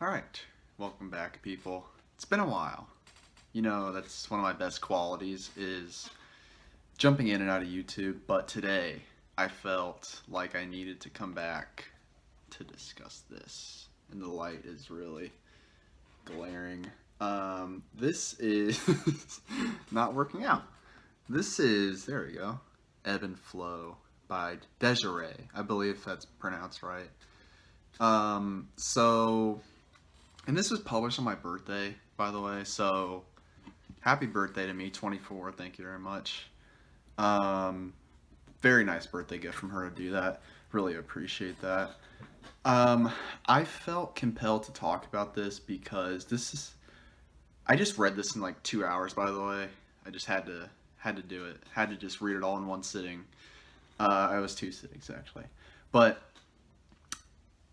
All right, welcome back, people. It's been a while. You know, that's one of my best qualities is jumping in and out of YouTube, but today I felt like I needed to come back to discuss this. And the light is really glaring. This is not working out. This is, there we go, Ebb and Flow by Desiree. I believe that's pronounced right. So and this was published on my birthday, by the way. So happy birthday to me, 24. Thank you very much. Um, Very nice birthday gift from her to do that. Really appreciate that. Um, I felt compelled to talk about this because this is. I just read this in like 2 hours. By the way, I just had to do it. Had to just read it all in one sitting. I was two sittings actually, but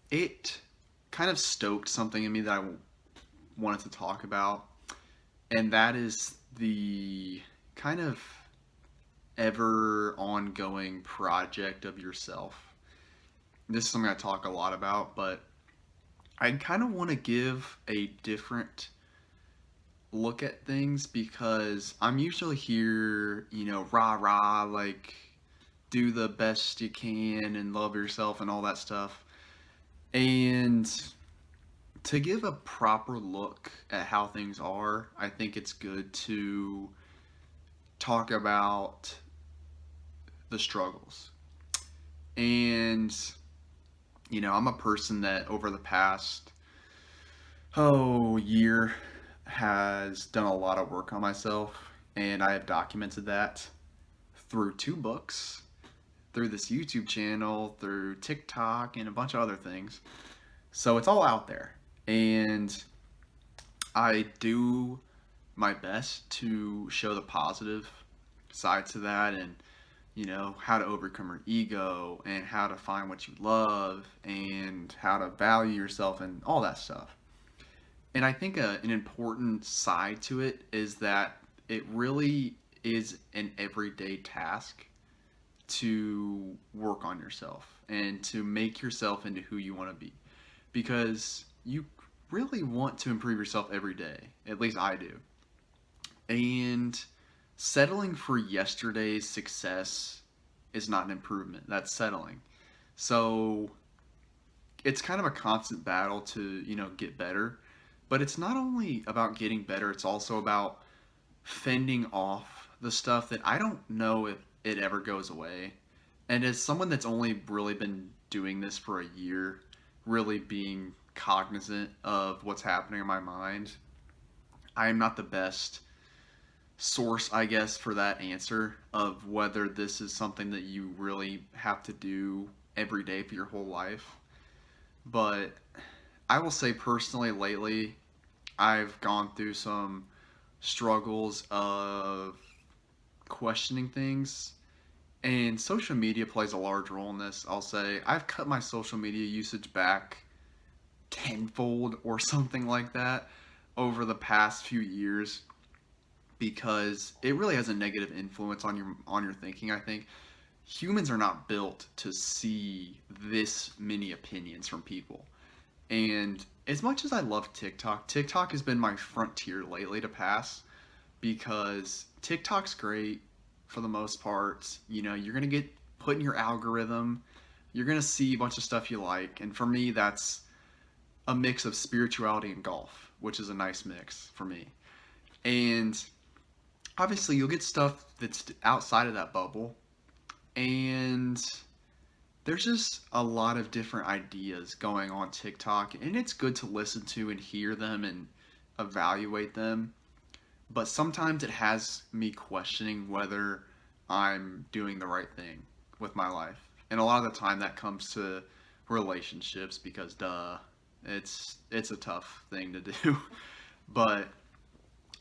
it kind of stoked something in me that I wanted to talk about, and that is the kind of ever ongoing project of yourself. This is something I talk a lot about, but I kind of want to give a different look at things because I'm usually here, rah rah, like do the best you can and love yourself and all that stuff. And to give a proper look at how things are, I think it's good to talk about the struggles. And, I'm a person that over the past, year has done a lot of work on myself. And I have documented that through two books, through this YouTube channel, through TikTok, and a bunch of other things. So it's all out there. And I do my best to show the positive side to that and how to overcome your ego and how to find what you love and how to value yourself and all that stuff. And I think an important side to it is that it really is an everyday task to work on yourself and to make yourself into who you want to be, because you really want to improve yourself every day. At least I do. And settling for yesterday's success is not an improvement. That's settling. So it's kind of a constant battle to, get better. But it's not only about getting better, it's also about fending off the stuff that I don't know if it ever goes away. And as someone that's only really been doing this for a year, really being cognizant of what's happening in my mind, I am not the best source, I guess, for that answer of whether this is something that you really have to do every day for your whole life. But I will say personally, lately, I've gone through some struggles of questioning things, and social media plays a large role in this. I'll say I've cut my social media usage back tenfold or something like that over the past few years because it really has a negative influence on your thinking. I think humans are not built to see this many opinions from people. And as much as I love TikTok, TikTok has been my frontier lately to pass because TikTok's great for the most part. You're going to get put in your algorithm. You're going to see a bunch of stuff you like. And for me, that's a mix of spirituality and golf, which is a nice mix for me. And obviously, you'll get stuff that's outside of that bubble. And there's just a lot of different ideas going on TikTok, and it's good to listen to and hear them and evaluate them. But sometimes it has me questioning whether I'm doing the right thing with my life. And a lot of the time that comes to relationships because duh, it's a tough thing to do. But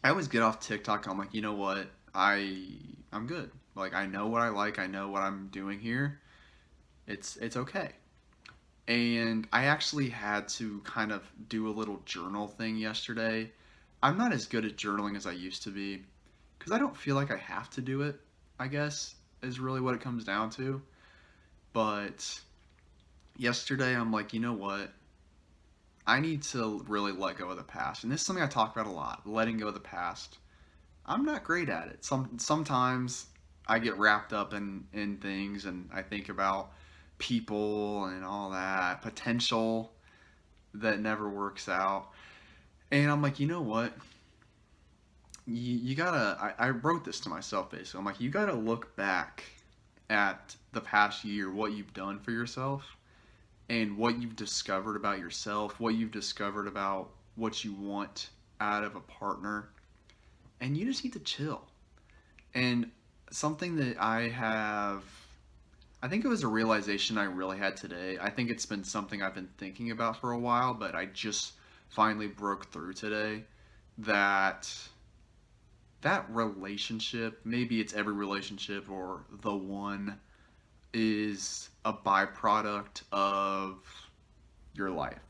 I always get off TikTok, I'm like, you know what? I'm good. Like I know what I like, I know what I'm doing here. It's okay. And I actually had to kind of do a little journal thing yesterday. I'm not as good at journaling as I used to be because I don't feel like I have to do it, I guess, is really what it comes down to. But yesterday I'm like, you know what? I need to really let go of the past. And this is something I talk about a lot, letting go of the past. I'm not great at it. Sometimes I get wrapped up in things and I think about people and all that potential that never works out. And I'm like, you know what? You gotta. I wrote this to myself basically. I'm like, you gotta look back at the past year, what you've done for yourself, and what you've discovered about yourself, what you've discovered about what you want out of a partner, and you just need to chill. And something that I think it was a realization I really had today. I think it's been something I've been thinking about for a while, but I just finally broke through today that that relationship, maybe it's every relationship or the one, is a byproduct of your life.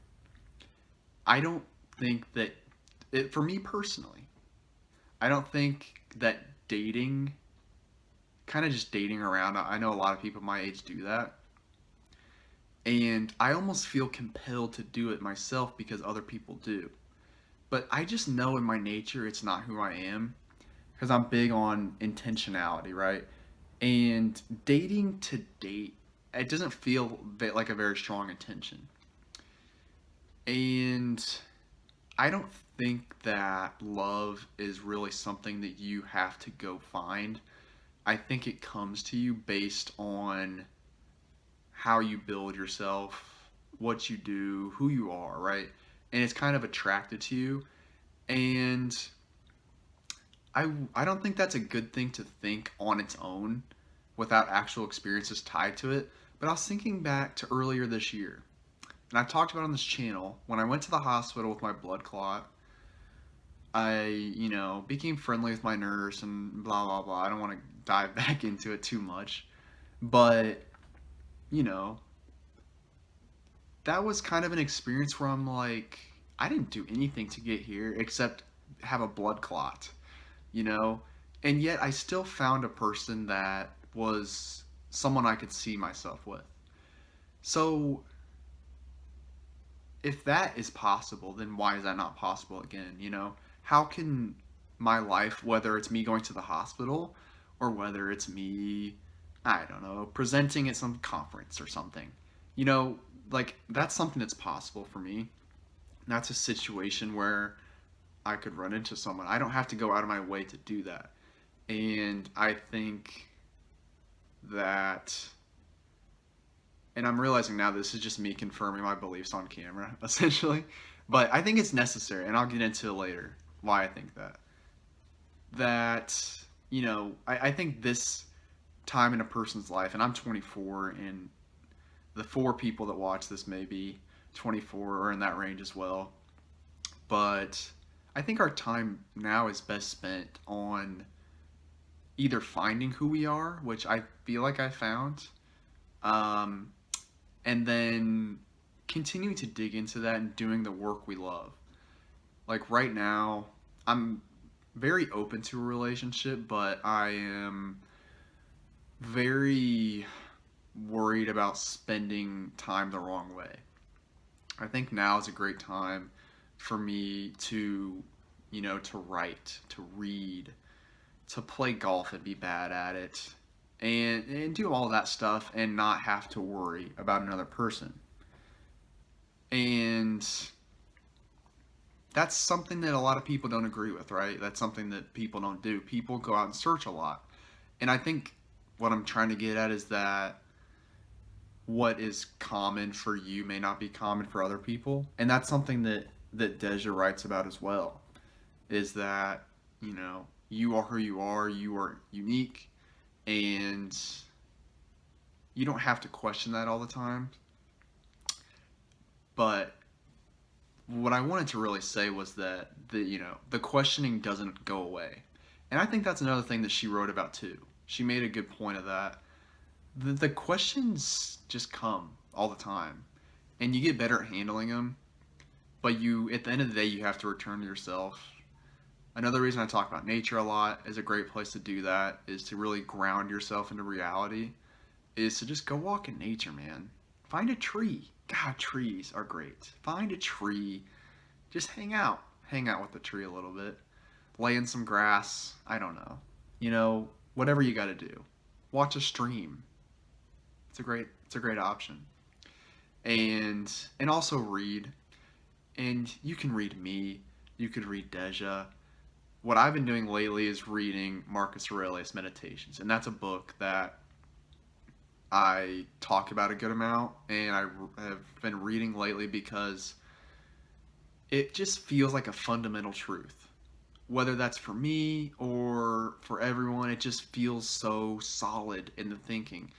I don't think that for me personally, I don't think that dating, kind of just dating around, I know a lot of people my age do that. And I almost feel compelled to do it myself because other people do. But I just know in my nature it's not who I am because I'm big on intentionality, right? And dating to date, it doesn't feel like a very strong intention. And I don't think that love is really something that you have to go find. I think it comes to you based on how you build yourself, what you do, who you are, right? And it's kind of attracted to you. And I don't think that's a good thing to think on its own without actual experiences tied to it. But I was thinking back to earlier this year, and I've talked about on this channel, when I went to the hospital with my blood clot, I, became friendly with my nurse and blah, blah, blah. I don't want to dive back into it too much. But, you know, that was kind of an experience where I'm like, I didn't do anything to get here except have a blood clot, you know? And yet I still found a person that was someone I could see myself with. So if that is possible, then why is that not possible again, you know? How can my life, whether it's me going to the hospital or whether it's me, I don't know, presenting at some conference or something, you know, like that's something that's possible for me. That's a situation where I could run into someone. I don't have to go out of my way to do that. And I think that, and I'm realizing now this is just me confirming my beliefs on camera, essentially. But I think it's necessary, and I'll get into it later why I think that. That, I think this time in a person's life, and I'm 24, and the four people that watch this may be 24 or in that range as well. But I think our time now is best spent on either finding who we are, which I feel like I found, um, and then continuing to dig into that and doing the work we love. Like right now, I'm very open to a relationship, but I am very worried about spending time the wrong way. I think now is a great time for me to, to write, to read, to play golf and be bad at it, and do all that stuff and not have to worry about another person. And that's something that a lot of people don't agree with, right? That's something that people don't do. People go out and search a lot. And I think what I'm trying to get at is that what is common for you may not be common for other people. And that's something that Deja writes about as well. Is that, you are who you are unique, and you don't have to question that all the time. But what I wanted to really say was that the questioning doesn't go away. And I think that's another thing that she wrote about too. She made a good point of that. The questions just come all the time, and you get better at handling them. But at the end of the day, you have to return to yourself. Another reason I talk about nature a lot is a great place to do that, is to really ground yourself into reality, is to just go walk in nature, man. Find a tree. God, trees are great. Find a tree. Just hang out. Hang out with the tree a little bit. Lay in some grass. I don't know. Whatever you got to do. Watch a stream. It's a great option. And also read. And you can read me. You could read Deja. What I've been doing lately is reading Marcus Aurelius Meditations, and that's a book that I talk about a good amount, and I have been reading lately because it just feels like a fundamental truth. Whether that's for me or for everyone, it just feels so solid in the thinking.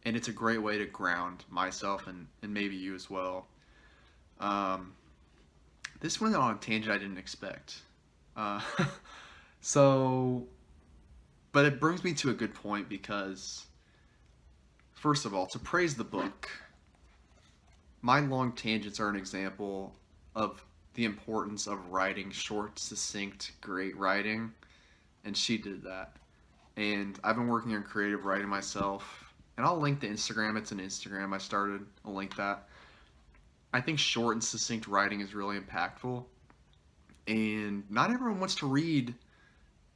And it's a great way to ground myself and maybe you as well. Um, this went on a tangent I didn't expect. Uh, so, but it brings me to a good point because, first of all, to praise the book, my long tangents are an example of the importance of writing short, succinct, great writing, and she did that. And I've been working on creative writing myself, and I'll link the Instagram. It's an Instagram I started. I'll link that. I think short and succinct writing is really impactful, and not everyone wants to read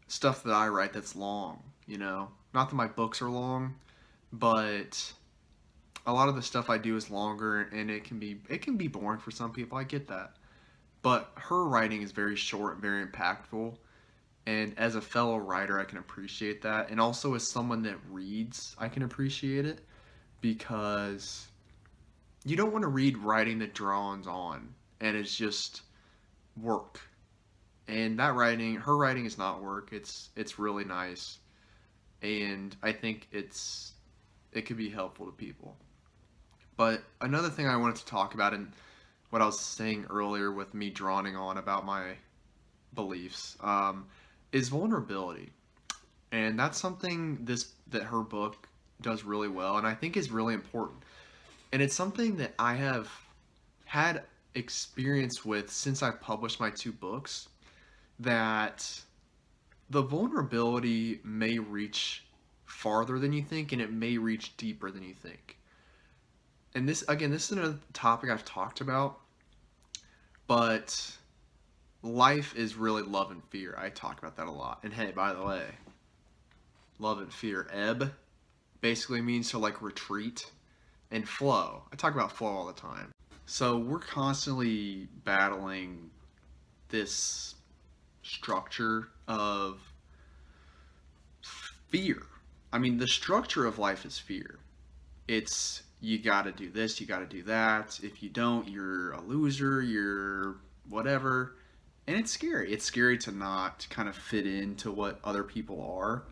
stuff that I write that's long, you know? Not that my books are long, but a lot of the stuff I do is longer and it can be boring for some people. I get that. But her writing is very short, very impactful, and as a fellow writer, I can appreciate that. And also as someone that reads, I can appreciate it because you don't want to read writing that drones on and it's just work. And her writing is not work. It's really nice, and I think it could be helpful to people. But another thing I wanted to talk about, and what I was saying earlier with me droning on about my beliefs, is vulnerability, and that's something this that her book does really well, and I think is really important. And it's something that I have had experience with since I published my two books. That the vulnerability may reach farther than you think, and it may reach deeper than you think. And this is another topic I've talked about, but life is really love and fear. I talk about that a lot. And hey, by the way, love and fear, ebb basically means to like retreat, and flow. I talk about flow all the time. So we're constantly battling this structure of fear. I mean, the structure of life is fear. It's you got to do this, you got to do that. If you don't, you're a loser, you're whatever. And it's scary. It's scary to not kind of fit into what other people are.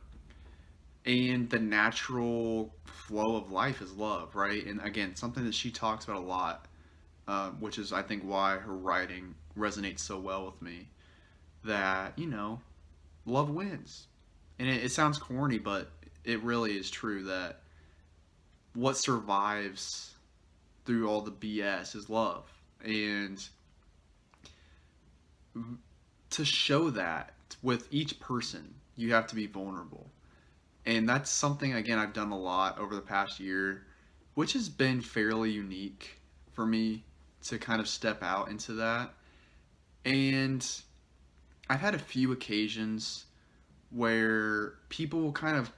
And the natural flow of life is love, right? And again, something that she talks about a lot, which is, I think, why her writing resonates so well with me. That, love wins. And it sounds corny, but it really is true that what survives through all the BS is love. And to show that with each person, you have to be vulnerable. And that's something, again, I've done a lot over the past year, which has been fairly unique for me to kind of step out into that. And I've had a few occasions where people will kind of,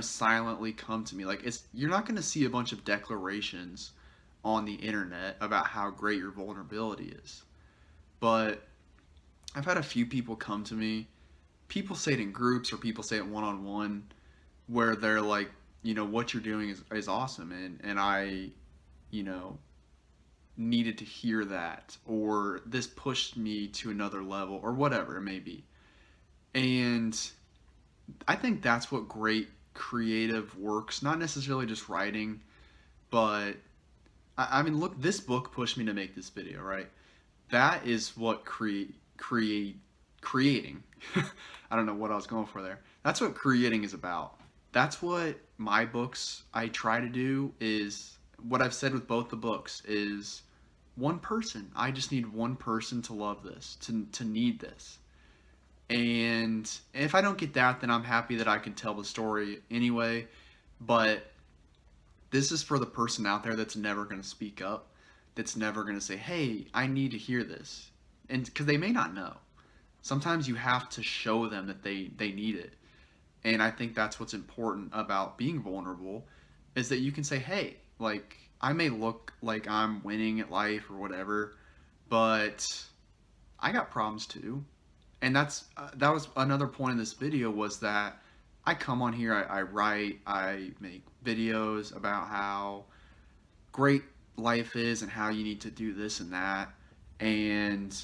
silently come to me. Like, you're not going to see a bunch of declarations on the internet about how great your vulnerability is. But I've had a few people come to me. People say it in groups or people say it one-on-one where they're like, what you're doing is awesome. And I, you know, needed to hear that, or this pushed me to another level, or whatever it may be. And I think that's what great creative works, not necessarily just writing, but I mean, look, this book pushed me to make this video, right? That is what creating. I don't know what I was going for there. That's what creating is about. That's what my books I try to do, is what I've said with both the books is one person. I just need one person to love this, to need this. And if I don't get that, then I'm happy that I can tell the story anyway. But This is for the person out there that's never going to speak up, that's never going to say, hey, I need to hear this. And because they may not know. Sometimes you have to show them that they need it. And I think that's what's important about being vulnerable is that you can say, hey, like, I may look like I'm winning at life or whatever, but I got problems too. And that was another point in this video was that I come on here, I write, I make videos about how great life is and how you need to do this and that. And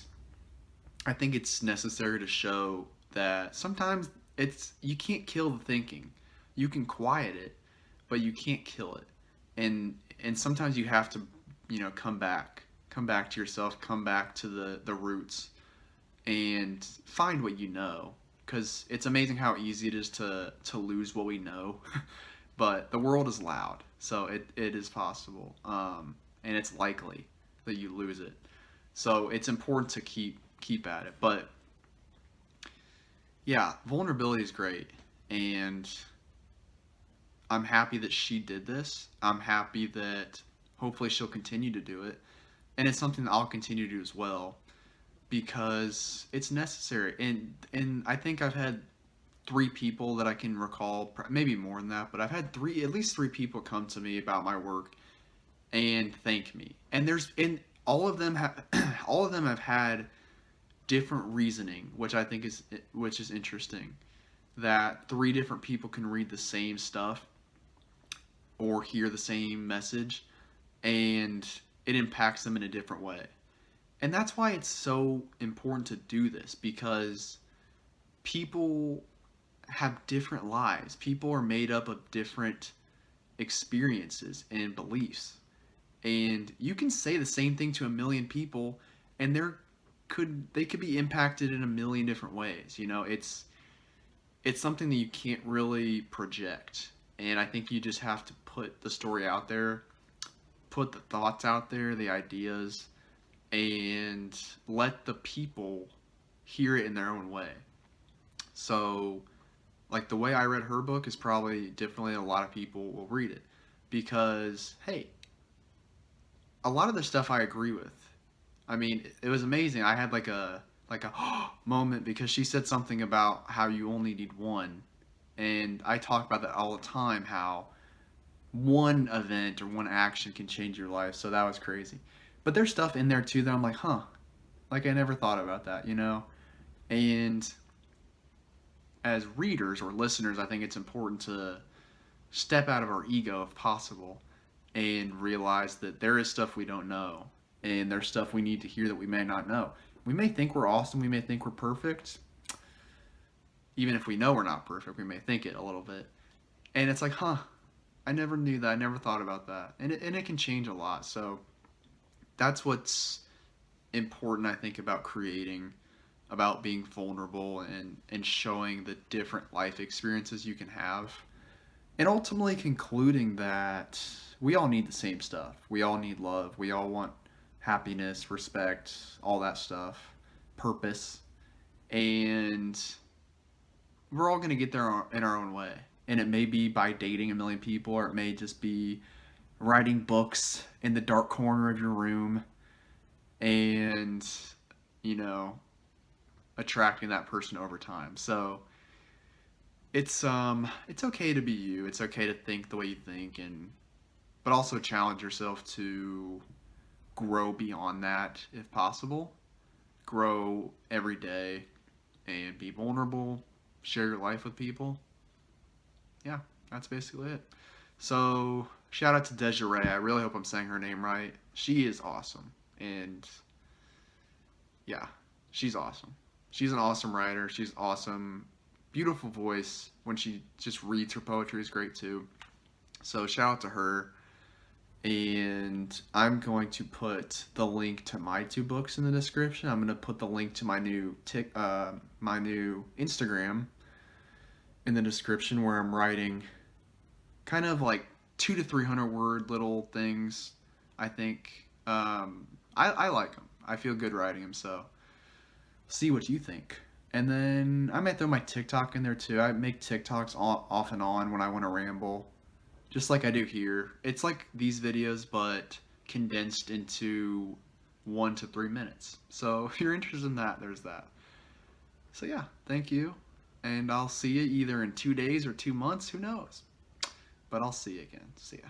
I think it's necessary to show that sometimes it's you can't kill the thinking. You can quiet it, but you can't kill it. And sometimes you have to, come back to yourself, come back to the roots and find what you know because it's amazing how easy it is to lose what we know. But the world is loud, so it is possible, and it's likely that you lose it. So it's important to keep at it. But yeah, vulnerability is great, and I'm happy that she did this. I'm happy that hopefully she'll continue to do it, and it's something that I'll continue to do as well because it's necessary. And I think I've had three people that I can recall, maybe more than that, but I've had at least three people come to me about my work and thank me. And all of them have all of them have had different reasoning, which is interesting. That three different people can read the same stuff or hear the same message and it impacts them in a different way. And that's why it's so important to do this because people have different lives. People are made up of different experiences and beliefs. And you can say the same thing to a million people and they could be impacted in a million different ways. It's something that you can't really project. And I think you just have to put the story out there, put the thoughts out there, the ideas, and let the people hear it in their own way. So, like the way I read her book is probably differently than a lot of people will read it. Because, hey, a lot of the stuff I agree with. I mean, it was amazing. I had like a moment because she said something about how you only need one. And I talk about that all the time how one event or one action can change your life. So that was crazy. But there's stuff in there too that I'm like, huh, like I never thought about that. And as readers or listeners, I think it's important to step out of our ego if possible and realize that there is stuff we don't know and there's stuff we need to hear that we may not know. We may think we're awesome, we may think we're perfect. Even if we know we're not perfect, we may think it a little bit. And it's like, huh, I never knew that. I never thought about that. And it can change a lot. So that's what's important, I think, about creating, about being vulnerable and showing the different life experiences you can have. And ultimately concluding that we all need the same stuff. We all need love. We all want happiness, respect, all that stuff, purpose. And we're all going to get there in our own way. And it may be by dating a million people, or it may just be writing books in the dark corner of your room and, you know, attracting that person over time. So it's okay to be you. It's okay to think the way you think but also challenge yourself to grow beyond that if possible. Grow every day and be vulnerable, share your life with people. Yeah, that's basically it. So, shout out to Desiree. I really hope I'm saying her name right. She is awesome. And yeah, she's awesome. She's an awesome writer. She's awesome. Beautiful voice. When she just reads her poetry is great too. So, shout out to her. And I'm going to put the link to my two books in the description. I'm going to put the link to my new my new Instagram in the description where I'm writing kind of like 200 to 300 word little things. I think I like them. I feel good writing them. So see what you think. And then I might throw my TikTok in there too. I make TikToks off and on when I want to ramble. just like I do here. It's like these videos, but condensed into 1 to 3 minutes. So if you're interested in that, there's that. So yeah, thank you. And I'll see you either in 2 days or 2 months, who knows? But I'll see you again. See ya.